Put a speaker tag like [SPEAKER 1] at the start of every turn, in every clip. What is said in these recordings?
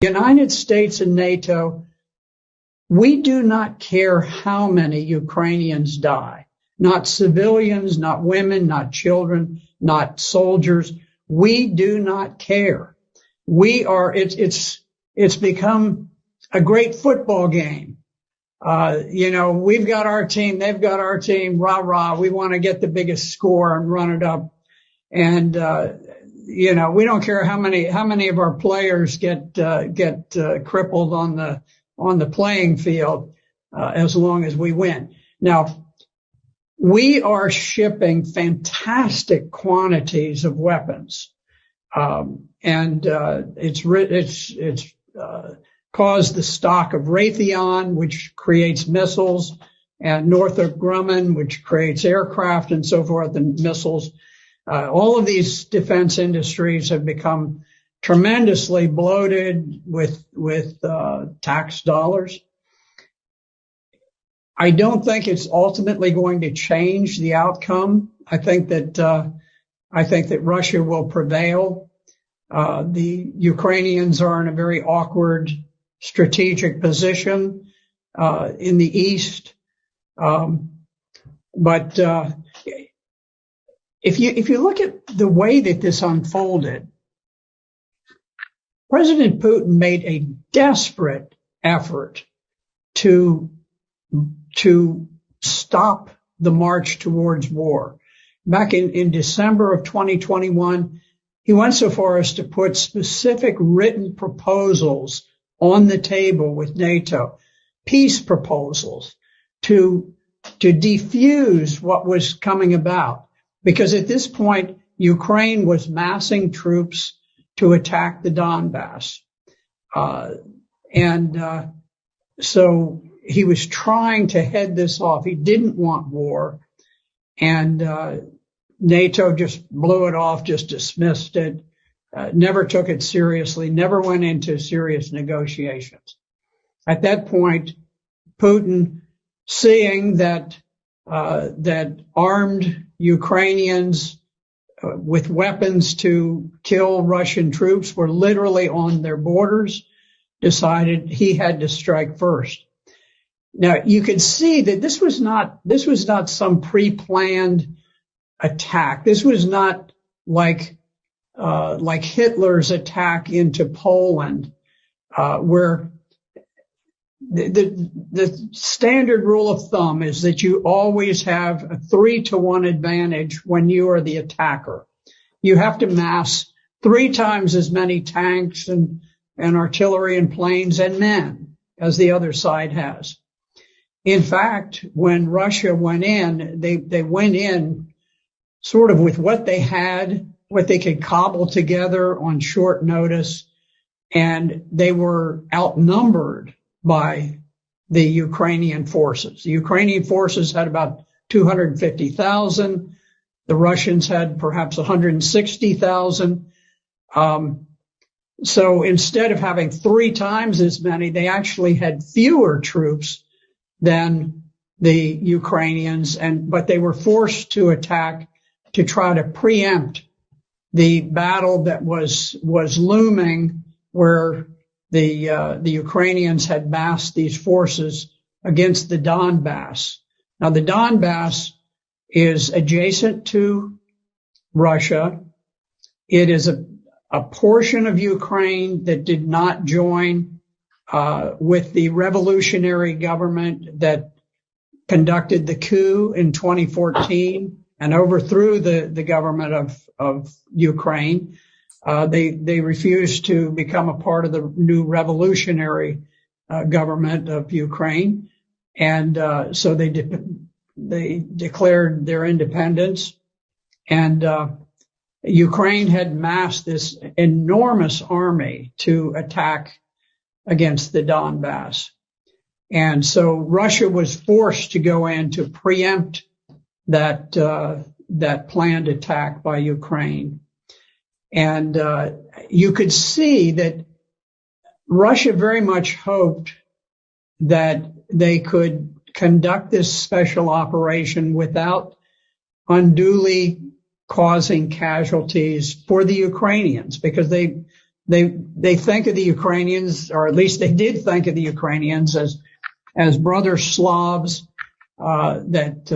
[SPEAKER 1] United States and NATO, we do not care how many Ukrainians die, not civilians, not women, not children, not soldiers. We do not care. It's become a great football game. We've got our team, they've got our team, rah, rah. We want to get the biggest score and run it up. And, we don't care how many of our players get crippled on the playing field, as long as we win. Now, we are shipping fantastic quantities of weapons. It's caused the stock of Raytheon, which creates missiles, and Northrop Grumman, which creates aircraft and so forth, and missiles. All of these defense industries have become tremendously bloated with tax dollars. I don't think it's ultimately going to change the outcome. I think that Russia will prevail. The Ukrainians are in a very awkward strategic position in the east, but if you look at the way that this unfolded, President Putin made a desperate effort to stop the march towards war. Back in December of 2021, he went so far as to put specific written proposals on the table with NATO, peace proposals to defuse what was coming about. Because at this point, Ukraine was massing troops to attack the Donbass. So he was trying to head this off. He didn't want war. And NATO just blew it off, just dismissed it, never took it seriously, never went into serious negotiations. At that point, Putin, seeing that armed Ukrainians with weapons to kill Russian troops were literally on their borders, decided he had to strike first. Now, you can see that this was not some pre-planned attack. This was not like Hitler's attack into Poland, where the standard rule of thumb is that you always have a 3-to-1 advantage when you are the attacker. You have to mass 3 times as many tanks and artillery and planes and men as the other side has. In fact, when Russia went in, they went in sort of with what they had, what they could cobble together on short notice, and they were outnumbered by the Ukrainian forces. The Ukrainian forces had about 250,000. The Russians had perhaps 160,000. So instead of having 3 times as many, they actually had fewer troops than the Ukrainians, but they were forced to attack to try to preempt the battle that was looming, where the Ukrainians had massed these forces against the Donbass. Now, the Donbass is adjacent to Russia. It is a portion of Ukraine that did not join with the revolutionary government that conducted the coup in 2014 and overthrew the government of Ukraine. They refused to become a part of the new revolutionary government of Ukraine, and so they declared their independence. And Ukraine had massed this enormous army to attack against the Donbass, and so Russia was forced to go in to preempt that planned attack by Ukraine. And you could see that Russia very much hoped that they could conduct this special operation without unduly causing casualties for the Ukrainians, because they they think of the Ukrainians, or at least they did think of the Ukrainians as brother Slavs, that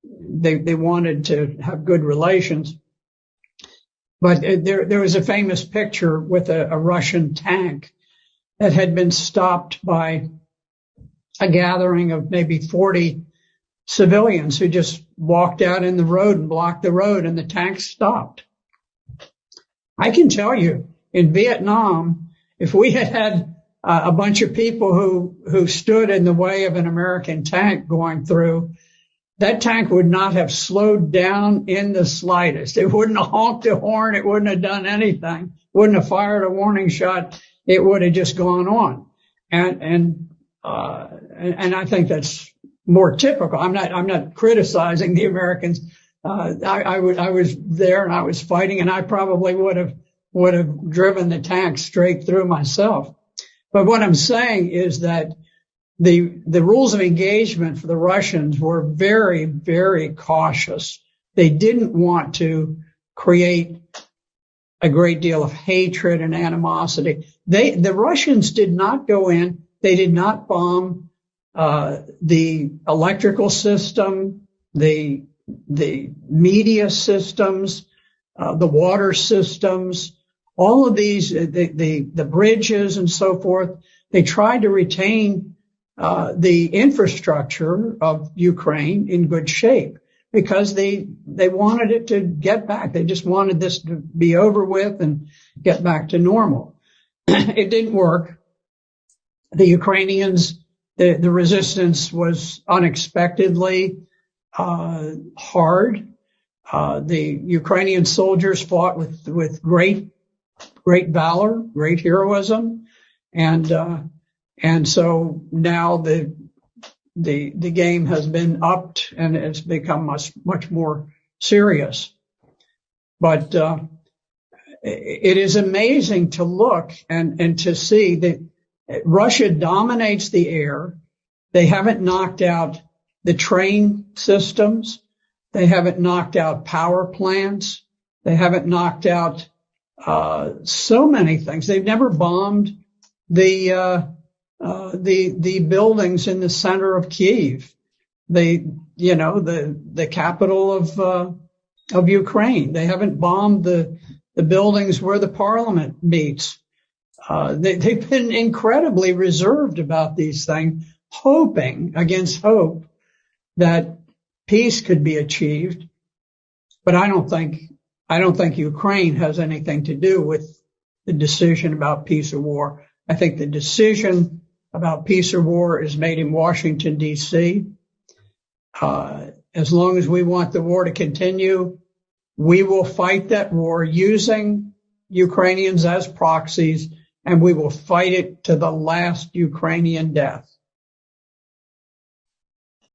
[SPEAKER 1] they wanted to have good relations. But there was a famous picture with a Russian tank that had been stopped by a gathering of maybe 40 civilians who just walked out in the road and blocked the road, and the tank stopped. I can tell you, in Vietnam, if we had had a bunch of people who stood in the way of an American tank going through, that tank would not have slowed down in the slightest. It wouldn't have honked a horn. It wouldn't have done anything. Wouldn't have fired a warning shot. It would have just gone on. And I think that's more typical. I'm not criticizing the Americans. I was there and I was fighting, and I probably would have driven the tank straight through myself. But what I'm saying is that the rules of engagement for the Russians were very, very cautious. They didn't want to create a great deal of hatred and animosity. The Russians did not go in. They did not bomb the electrical system, the media systems, the water systems, all of these, the bridges and so forth. They tried to retain the infrastructure of Ukraine in good shape because they wanted it to get back. They just wanted this to be over with and get back to normal. It didn't work. The Ukrainians, the resistance was unexpectedly hard. The Ukrainian soldiers fought with great valor, great heroism, and so now the game has been upped and it's become much more serious. But it is amazing to look and to see that Russia dominates the air. They haven't knocked out the train systems. They haven't knocked out power plants. They haven't knocked out so many things. They've never bombed the buildings in the center of Kyiv, the capital of Ukraine. They haven't bombed the buildings where the parliament meets. They've been incredibly reserved about these things, hoping against hope that peace could be achieved. But I don't think Ukraine has anything to do with the decision about peace or war. I think the decision about peace or war is made in Washington, D.C. As long as we want the war to continue, we will fight that war using Ukrainians as proxies, and we will fight it to the last Ukrainian death.